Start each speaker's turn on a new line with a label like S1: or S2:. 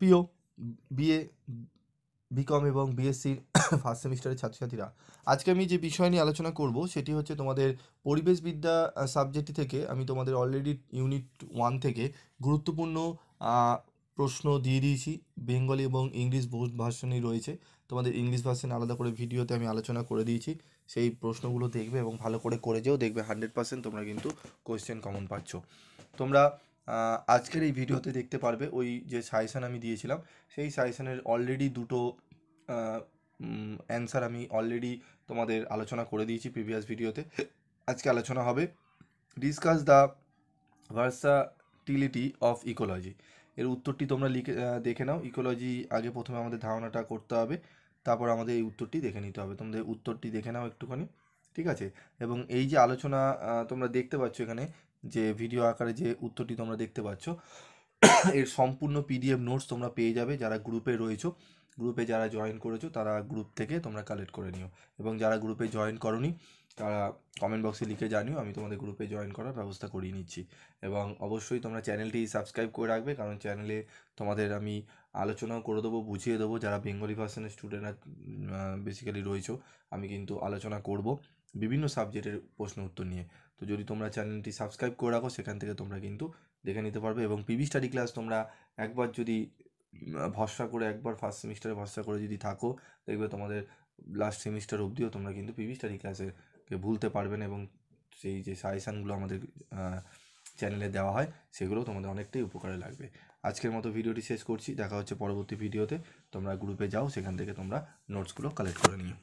S1: প্রিয় BA BCom এবং বিএসসির first সেমিস্টারের ছাত্রছাত্রীরা, আজকে আমি যে বিষয় নিয়ে আলোচনা করব সেটি হচ্ছে তোমাদের পরিবেশবিদ্যা সাবজেক্ট থেকে আমি তোমাদের অলরেডি ইউনিট 1 থেকে গুরুত্বপূর্ণ প্রশ্ন দিয়ে দিয়েছি। বেঙ্গলি এবং ইংলিশ বোথ ভার্সনই রয়েছে। তোমাদের ইংলিশ ভার্সন আলাদা করে ভিডিওতে আমি আলোচনা করে দিয়েছি। সেই প্রশ্নগুলো দেখবে এবং ভালো করে যেও, দেখবে 100% তোমরা কিন্তু কোয়েশ্চেন কমন পাচ্ছ। তোমরা আজকের এই ভিডিওতে দেখতে পারবে ওই যে সাজেশান আমি দিয়েছিলাম, সেই সাজেশানের অলরেডি দুটো অ্যান্সার আমি অলরেডি তোমাদের আলোচনা করে দিয়েছি প্রিভিয়াস ভিডিওতে। আজকে আলোচনা হবে ডিসকাস দ্য ভার্সাটিলিটি অফ ইকোলজি। এর উত্তরটি তোমরা দেখে নাও। ইকোলজি আগে প্রথমে আমাদের ধারণাটা করতে হবে, তারপর আমাদের এই উত্তরটি দেখে নিতে হবে। তোমাদের উত্তরটি দেখে নাও একটুখানি, ঠিক আছে? এবং এই যে আলোচনা তোমরা দেখতে পাচ্ছ এখানে, যে ভিডিও আকারে যে উত্তরটি তোমরা দেখতে পাচ্ছ, এর সম্পূর্ণ পিডিএফ নোটস তোমরা পেয়ে যাবে। যারা গ্রুপে রয়েছো, গ্রুপে যারা জয়েন করেছো তারা গ্রুপ থেকে তোমরা কালেক্ট করে নিও, এবং যারা গ্রুপে জয়েন করোনি তারা কমেন্ট বক্সে লিখে জানিও, আমি তোমাদের গ্রুপে জয়েন করার ব্যবস্থা করিয়ে নিচ্ছি। এবং অবশ্যই তোমরা চ্যানেলটি সাবস্ক্রাইব করে রাখবে, কারণ চ্যানেলে তোমাদের আমি আলোচনাও করে দেবো, বুঝিয়ে দেবো। যারা বেঙ্গলি ভার্সনের স্টুডেন্টরা বেসিক্যালি রয়েছো, আমি কিন্তু আলোচনা করব বিভিন্ন সাবজেক্টের প্রশ্ন উত্তর নিয়ে। তো যদি তোমরা চ্যানেলটি সাবস্ক্রাইব করে রাখো, সেখান থেকে তোমরা কিন্তু দেখে নিতে পারবে। এবং পিভি স্টাডি ক্লাস তোমরা একবার যদি ভরসা করে, একবার ফার্স্ট সেমিস্টারে ভরসা করে যদি থাকো, দেখবে তোমাদের লাস্ট সেমিস্টার অবধিও তোমরা কিন্তু পিভি স্টাডি ক্লাসেকে ভুলতে পারবে না, এবং সেই যে সাজেশানগুলো আমাদের চ্যানেলে দেওয়া হয় সেগুলো তোমাদের অনেকটাই উপকারে লাগবে। আজকের মতো ভিডিওটি শেষ করছি, দেখা হচ্ছে পরবর্তী ভিডিওতে। তোমরা গ্রুপে যাও, সেখান থেকে তোমরা নোটসগুলো কালেক্ট করে নিও।